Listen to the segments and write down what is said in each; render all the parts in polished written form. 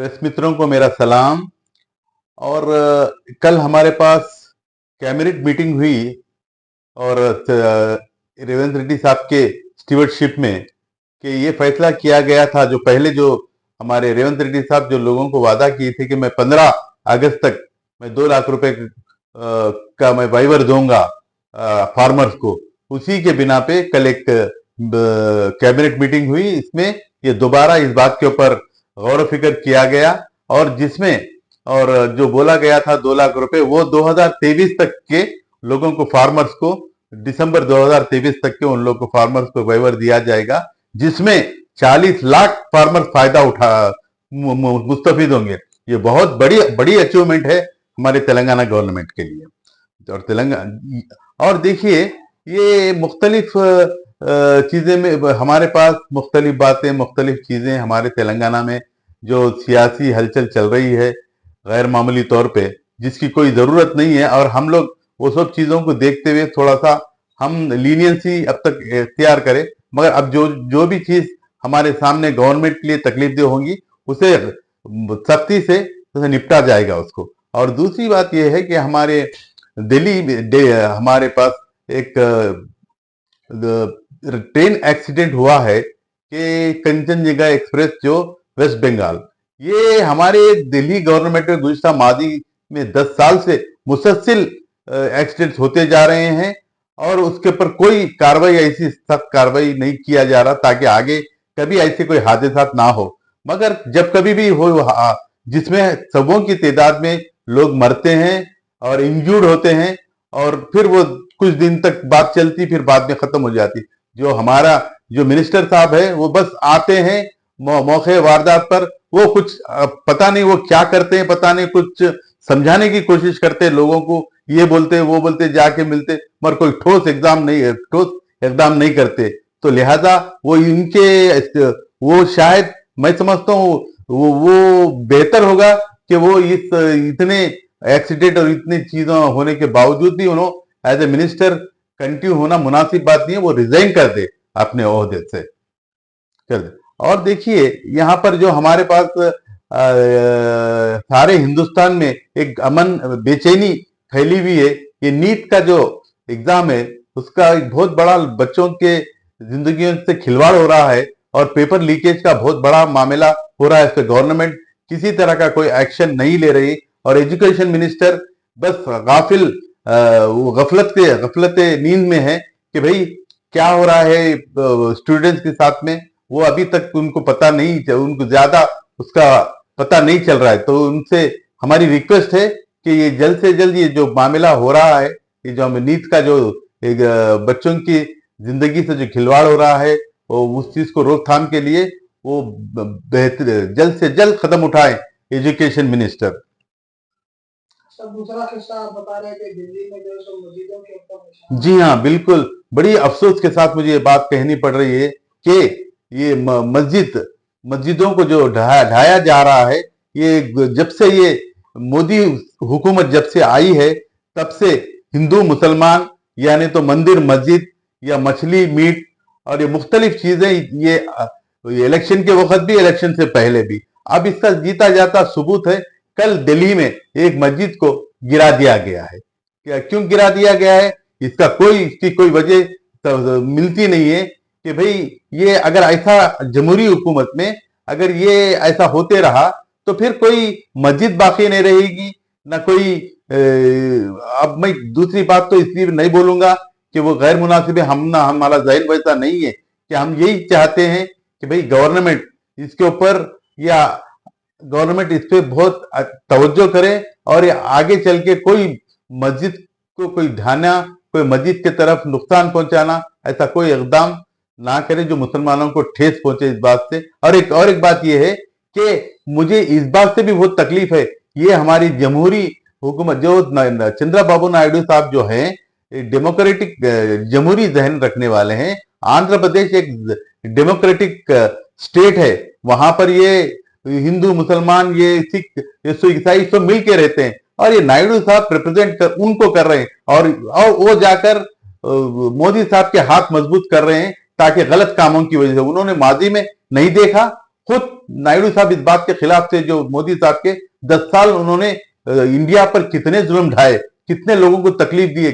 Press मित्रों को मेरा सलाम। और कल हमारे पास कैबिनेट मीटिंग हुई और रेवंत रेड्डी साहब के स्टीवर्डशिप में कि ये फैसला किया गया था, जो पहले जो हमारे रेवंत रेड्डी साहब जो लोगों को वादा किए थे कि मैं 15 अगस्त तक मैं 2 लाख रुपए का मैं वाइवर दूंगा फार्मर्स को, उसी के बिना पे कल एक कैबिनेट मीटिंग हुई। इसमें ये दोबारा इस बात के ऊपर गौर फिक्र किया गया और जिसमें और जो बोला गया था 2 लाख रुपए वो 2023 तक के लोगों को, फार्मर्स को, दिसंबर 2023 तक के उन लोगों को फार्मर्स को वेवर दिया जाएगा, जिसमें 40 लाख फार्मर्स फायदा उठा मुस्तफिद होंगे। ये बहुत बड़ी बड़ी अचीवमेंट है हमारे तेलंगाना गवर्नमेंट के लिए। और तेलंगाना और देखिए ये मुख्तलिफ चीजें में हमारे पास मुख्तलिफ बातें, मुख्तलिफ चीजें हमारे तेलंगाना में जो सियासी हलचल चल रही है गैर मामूली तौर पे, जिसकी कोई जरूरत नहीं है। और हम लोग वो सब चीजों को देखते हुए थोड़ा सा हम लीनियंसी अब तक इख्तियार करें, मगर अब जो भी चीज हमारे सामने गवर्नमेंट के लिए तकलीफदेह होंगी उसे सख्ती से निपटा जाएगा उसको। और दूसरी बात यह है कि हमारे दिल्ली हमारे पास एक ट्रेन एक्सीडेंट हुआ है कि कंचनजंगा एक्सप्रेस जो वेस्ट बंगाल, ये हमारे दिल्ली गवर्नमेंट में गुज़श्ता मादी में 10 साल से मुसलसिल एक्सीडेंट्स होते जा रहे हैं और उसके ऊपर कोई कार्रवाई, ऐसी सख्त कार्रवाई नहीं किया जा रहा ताकि आगे कभी ऐसे कोई हादसा ना हो। मगर जब कभी भी हो जिसमें सबों की तादाद में लोग मरते हैं और इंजूर्ड होते हैं और फिर वो कुछ दिन तक बात चलती, फिर बाद में खत्म हो जाती। जो हमारा जो मिनिस्टर साहब है वो बस आते हैं मौके वारदात पर, वो कुछ पता नहीं वो क्या करते हैं, पता नहीं, कुछ समझाने की कोशिश करते हैं लोगों को, ये बोलते वो बोलते, जाके मिलते, मगर कोई ठोस इकदाम नहीं करते। तो लिहाजा वो इनके वो शायद मैं समझता हूँ वो बेहतर होगा कि वो इस इतने एक्सीडेंट और इतनी चीजों होने के बावजूद भी उन्होंने एज ए मिनिस्टर कंटिन्यू होना मुनासिब बात नहीं है, वो रिजाइन कर दे अपने ओहदे से, कर दे। और देखिए यहाँ पर जो हमारे पास सारे हिंदुस्तान में एक अमन बेचैनी फैली हुई है। ये नीट का जो एग्जाम है उसका एक बहुत बड़ा बच्चों के जिंदगियों से खिलवाड़ हो रहा है और पेपर लीकेज का बहुत बड़ा मामला हो रहा है। इस पर गवर्नमेंट किसी तरह का कोई एक्शन नहीं ले रही और एजुकेशन मिनिस्टर बस गाफिल गफलत नींद में है कि भाई क्या हो रहा है स्टूडेंट्स के साथ में, वो अभी तक उनको पता नहीं, उनको ज्यादा उसका पता नहीं चल रहा है। तो उनसे हमारी रिक्वेस्ट है कि ये जल्द से जल्द ये जो मामला हो रहा है, ये जो नीट का जो एक बच्चों की जिंदगी से जो खिलवाड़ हो रहा है, वो उस चीज को रोकथाम के लिए वो बेहतर जल्द से जल्द कदम उठाए एजुकेशन मिनिस्टर। दूसरा किस्सा आप बता रहे थे दिल्ली में जो सो मस्जिदों के ऊपर। जी हाँ, बिल्कुल, बड़ी अफसोस के साथ मुझे ये बात कहनी पड़ रही है कि ये मस्जिदों को जो ढाया जा रहा है, ये जब से ये मोदी हुकूमत जब से आई है तब से हिंदू मुसलमान यानी तो मंदिर मस्जिद या मछली मीट और ये मुख्तलिफ चीजें, ये इलेक्शन के वक्त भी, इलेक्शन से पहले भी, अब इसका जीता जाता सबूत है। कल दिल्ली में एक मस्जिद को गिरा दिया गया है। क्यों गिरा दिया गया है इसकी कोई वजह मिलती नहीं है कि भाई ये अगर ऐसा जमहूरी हुकूमत में अगर ये ऐसा होते रहा तो फिर कोई मस्जिद बाकी नहीं रहेगी ना कोई। अब मैं दूसरी बात तो इसलिए नहीं बोलूंगा कि वो गैर मुनासिब है, हमारा जाहिर वैसा नहीं है कि हम यही चाहते हैं कि भाई गवर्नमेंट इसके ऊपर या गवर्नमेंट इस पे बहुत तवज्जो करे और आगे चल के कोई मस्जिद को कोई ढाना, कोई मस्जिद की तरफ नुकसान पहुंचाना, ऐसा कोई इकदाम ना करे जो मुसलमानों को ठेस पहुंचे इस बात से। और एक बात यह है कि मुझे इस बात से भी बहुत तकलीफ है, ये हमारी जमहूरी हुकूमत जो चंद्रबाबू नायडू साहब जो हैं, डेमोक्रेटिक जमहूरी जहन रखने वाले हैं। आंध्र प्रदेश एक डेमोक्रेटिक स्टेट है, वहां पर ये हिंदू मुसलमान ये सिख ये ईसाई सब मिल के रहते हैं और ये नायडू साहब रिप्रेजेंट उनको कर रहे हैं और वो जाकर मोदी साहब के हाथ मजबूत कर रहे हैं ताकि गलत कामों की वजह से उन्होंने माजी में नहीं देखा, खुद नायडू साहब इस बात के खिलाफ थे, जो मोदी साहब के 10 साल उन्होंने इंडिया पर कितने जुल्म ढाए, कितने लोगों को तकलीफ दिए,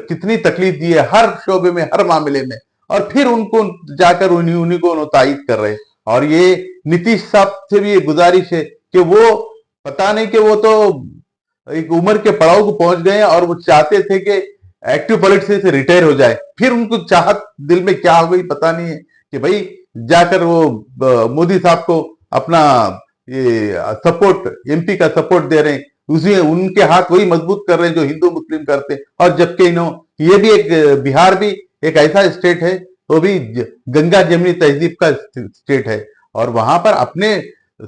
कितनी तकलीफ दी है हर शोबे में, हर मामले में, और फिर उनको जाकर उन्हीं को तायद कर रहे हैं। और ये नीतीश साहब से भी ये गुजारिश है कि वो, पता नहीं कि वो तो एक उम्र के पड़ाव को पहुंच गए हैं और वो चाहते थे कि एक्टिव पॉलिटिक्स से रिटायर हो जाए, फिर उनको चाहत दिल में क्या हो गई पता नहीं है कि भाई जाकर वो मोदी साहब को अपना ये सपोर्ट, एमपी का सपोर्ट दे रहे हैं, उसी उनके हाथ वही मजबूत कर रहे हैं जो हिंदू मुस्लिम करते हैं। और जबकि ये भी एक, बिहार भी एक ऐसा स्टेट है, वो भी गंगा जमनी तहजीब का स्टेट है, और वहां पर अपने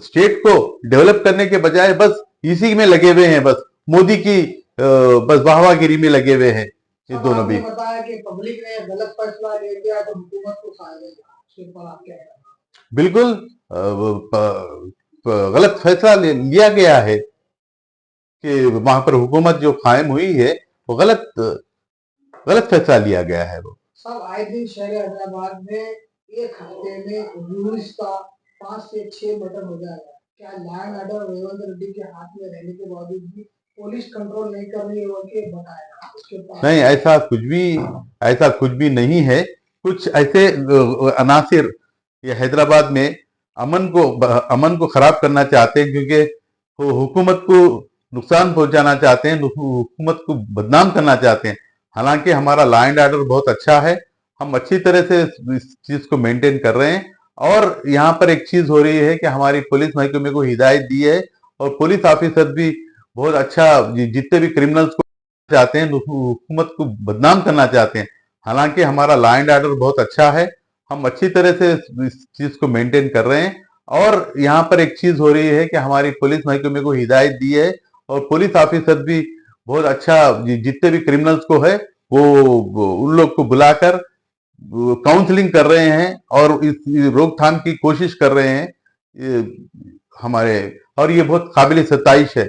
स्टेट को डेवलप करने के बजाय बस इसी में लगे हुए हैं, बस मोदी की बस वाहवागिरी में लगे हुए हैं ये दोनों भी। बताया कि पब्लिक ने गलत फैसला ले लिया तो हुकूमत को फायदा, आप क्या कहना? बिल्कुल गलत फैसला लिया गया है कि वहां पर हुकूमत जो कायम हुई है वो गलत फैसला लिया गया है। वो सब आए दिन शहर हैदराबाद में एक हफ्ते में रूल्स का 5 से 6 मर्डर हो जाएगा। क्या लैंड ऑर्डर रेवंत रेड्डी के हाथ में रहने के बावजूद भी पुलिस कंट्रोल नहीं कर रही है, उनके बताएगा उसके पास? नहीं, ऐसा कुछ भी नहीं है। कुछ ऐसे अनासिर ये हैदराबाद में अमन को खराब करना चाहते हैं, क्योंकि वो हुकूमत को नुकसान पहुंचाना चाहते हैं, हुकूमत को बदनाम करना चाहते हैं। हालांकि हमारा लॉ एंड ऑर्डर बहुत अच्छा है, हम अच्छी तरह से इस चीज को मेंटेन कर रहे हैं। और यहाँ पर एक चीज हो रही है कि हमारी पुलिस महकमे को हिदायत दी है, और पुलिस ऑफिसर भी बहुत अच्छा, जितने भी क्रिमिनल्स को चाहते हैं, हुकूमत को बदनाम करना चाहते हैं। हालांकि हमारा लॉ एंड ऑर्डर बहुत अच्छा है, हम अच्छी तरह से इस चीज को मेंटेन कर रहे हैं। और यहाँ पर एक चीज हो रही है कि हमारी पुलिस महकमे को हिदायत दी है, और पुलिस ऑफिसर भी बहुत अच्छा, जितने भी क्रिमिनल्स को है वो उन लोग को बुलाकर काउंसलिंग कर रहे हैं और इस रोकथाम की कोशिश कर रहे हैं ये हमारे, और ये बहुत काबिल सताइश है।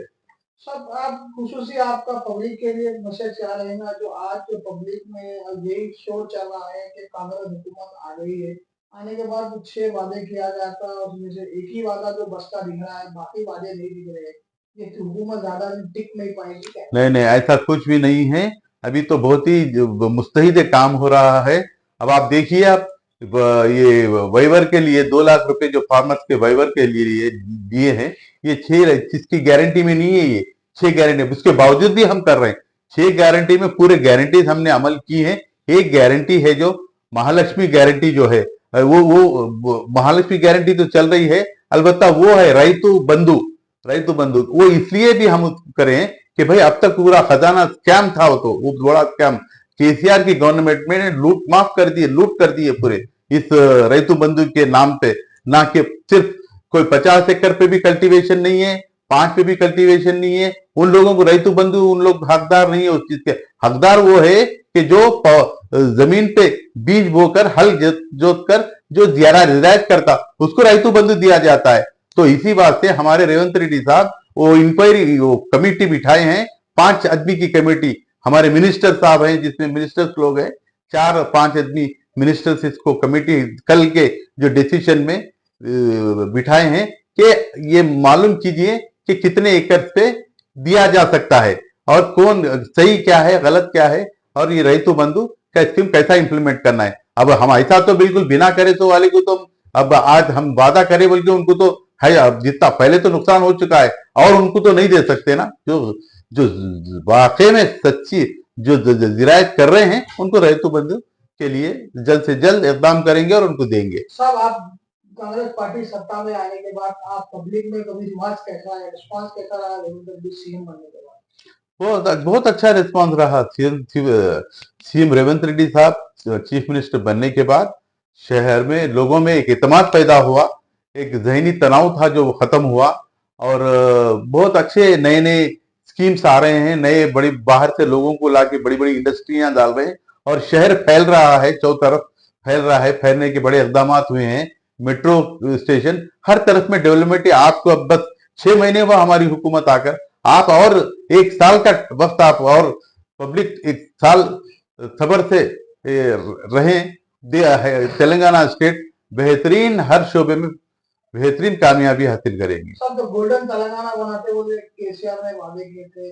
सब आप खुशूसी आपका पब्लिक के लिए मैसेज चाह रहे हैं ना, जो आज जो पब्लिक में यही शोर चल रहा है कि कांग्रेस हुकूमत आ गई है, आने के बाद 6 वादे किया जाता है, उसमें से एक ही वादा जो बचता दिख रहा है, बाकी वादे नहीं दिख रहे हैं, ये हुकूमत ज्यादा दिन टिक नहीं पाएगी क्या? नहीं, ऐसा कुछ भी नहीं है। अभी तो बहुत ही मुस्तैद काम हो रहा है। अब आप देखिए, आप ये वाइवर के लिए 2 लाख रुपए जो फार्मर्स के वाइवर के लिए दिए हैं, ये 6 जिसकी गारंटी में नहीं है, ये 6 गारंटी, उसके बावजूद भी हम कर रहे हैं। 6 गारंटी में पूरे गारंटीज हमने अमल की है। एक गारंटी है जो महालक्ष्मी गारंटी जो है, वो महालक्ष्मी गारंटी तो चल रही है, अलबत्ता वो है रैतु बंधु। वो इसलिए भी हम करें कि भाई अब तक पूरा खजाना स्कैम था, वो बड़ा स्कैम केसीआर की गवर्नमेंट में लूट कर दिए पूरे इस रैतु बंधु के नाम पे। ना कि सिर्फ कोई 50 एकड़ पे भी कल्टीवेशन नहीं है, 5 पे भी कल्टीवेशन नहीं है, उन लोगों को रैतु बंधु, उन लोग हकदार नहीं है उस चीज के। हकदार वो है कि जो जमीन पे बीज बोकर, हल जोत कर जो जिरायत करता, उसको रैतु बंधु दिया जाता है। तो इसी बात से हमारे रेवंत रेड्डी साहब वो इंक्वायरी, वो कमेटी बिठाए हैं, 5 आदमी की कमेटी। हमारे मिनिस्टर साहब हैं, जिसमें मिनिस्टर्स लोग हैं, 4-5 आदमी मिनिस्टर्स इसको कमेटी कल के जो डिसीजन में बिठाए हैं कि ये मालूम कीजिए कि कितने एकड़ पे दिया जा सकता है, और कौन सही क्या है, गलत क्या है, और ये रैतु बंधु का स्कीम कैसा इंप्लीमेंट करना है। अब हम ऐसा तो बिल्कुल बिना करे तो वाले को तो अब आज हम वादा करें बोल के उनको तो है, अब जितना पहले तो नुकसान हो चुका है और उनको तो नहीं दे सकते ना। जो वाकई में सच्ची जो जिरायत कर रहे हैं, उनको रैतु बंधु के लिए जल्द से जल्द इकदाम करेंगे और उनको देंगे। सब आप कांग्रेस पार्टी सत्ता में आने के बाद आप पब्लिक में कभी रिस्पॉन्स कैसा रहा सीएम बनने के बाद? बहुत अच्छा रिस्पॉन्स रहा। सीएम रेवंत रेड्डी साहब चीफ मिनिस्टर बनने के बाद शहर में लोगों में एक इत्मीनान पैदा हुआ, एक जहनी तनाव था जो खत्म हुआ, और बहुत अच्छे नए नए स्कीम्स आ रहे हैं, नए बड़ी बाहर से लोगों को लाके बड़ी बड़ी इंडस्ट्रियां डाल रहे हैं, और शहर फैल रहा है, चौ तरफ फैल रहा है। फैलने के बड़े इकदाम हुए हैं, मेट्रो स्टेशन, हर तरफ में डेवलपमेंट है। आपको अब बस 6 महीने हुआ हमारी हुकूमत आकर, आप और 1 साल का वक्त आप और पब्लिक 1 साल सब्र से रहें। तेलंगाना स्टेट बेहतरीन हर शोबे में बेहतरीन कामयाबी हासिल करेंगे। सब तो गोल्डन तेलंगाना बनाते हुए केसीआर ने वादे किए थे,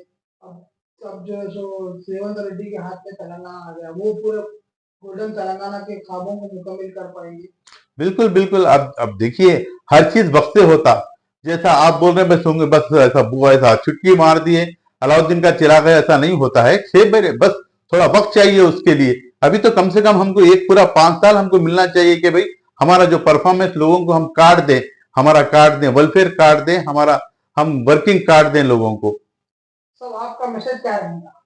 अब जो है सो रेवंत रेड्डी के हाथ में तेलंगाना आ गया, वो पूरे गोल्डन तेलंगाना के ख्वाबों को मुकम्मल कर पाएंगे। बिल्कुल बिल्कुल। अब देखिए, हर चीज वक्त से होता, जैसा आप बोल रहे हैं बस होंगे, बस ऐसा वो ऐसा चुटकी मार दिए अलाउद्दीन का चिराग है, ऐसा नहीं होता है। 6 महीने बस, थोड़ा वक्त चाहिए उसके लिए। अभी तो कम से कम हमको एक पूरा 5 साल हमको मिलना चाहिए कि भाई हमारा जो परफॉर्मेंस लोगों को हम कार्ड दें, हमारा कार्ड दें, वेलफेयर कार्ड दें, हमारा हम वर्किंग कार्ड दें लोगों को। सब आपका मैसेज क्या रहेगा?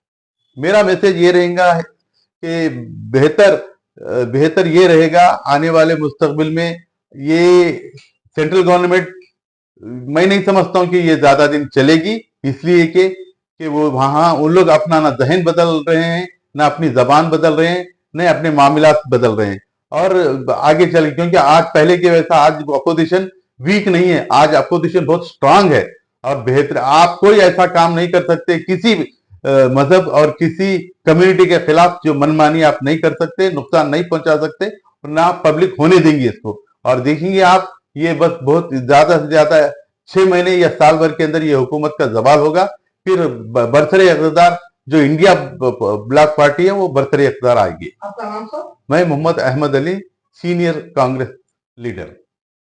मेरा मैसेज ये रहेगा कि बेहतर बेहतर ये रहेगा आने वाले मुस्तकबिल में, ये सेंट्रल गवर्नमेंट, मैं नहीं समझता हूं कि ये ज्यादा दिन चलेगी, इसलिए कि वो वहां उन लोग अपना ना जहन बदल रहे हैं, ना अपनी जबान बदल रहे हैं, न अपने मामलात बदल रहे हैं। और आगे चल, क्योंकि आज पहले के वैसा आज अपोजिशन वीक नहीं है, आज अपोजिशन बहुत स्ट्रांग है और बेहतर। आप कोई ऐसा काम नहीं कर सकते किसी मजहब और किसी कम्युनिटी के खिलाफ जो मनमानी आप नहीं कर सकते, नुकसान नहीं पहुंचा सकते, और ना आप पब्लिक होने देंगे इसको। और देखेंगे आप, ये बस बहुत ज्यादा से ज्यादा 6 महीने या साल भर के अंदर ये हुकूमत का जवाल होगा, फिर बरसरे इक़्तिदार जो इंडिया ब्लॉक पार्टी है वो बरसरे इक़्तिदार आएगी। आपका नाम सर? मैं मोहम्मद अहमद अली, सीनियर कांग्रेस लीडर।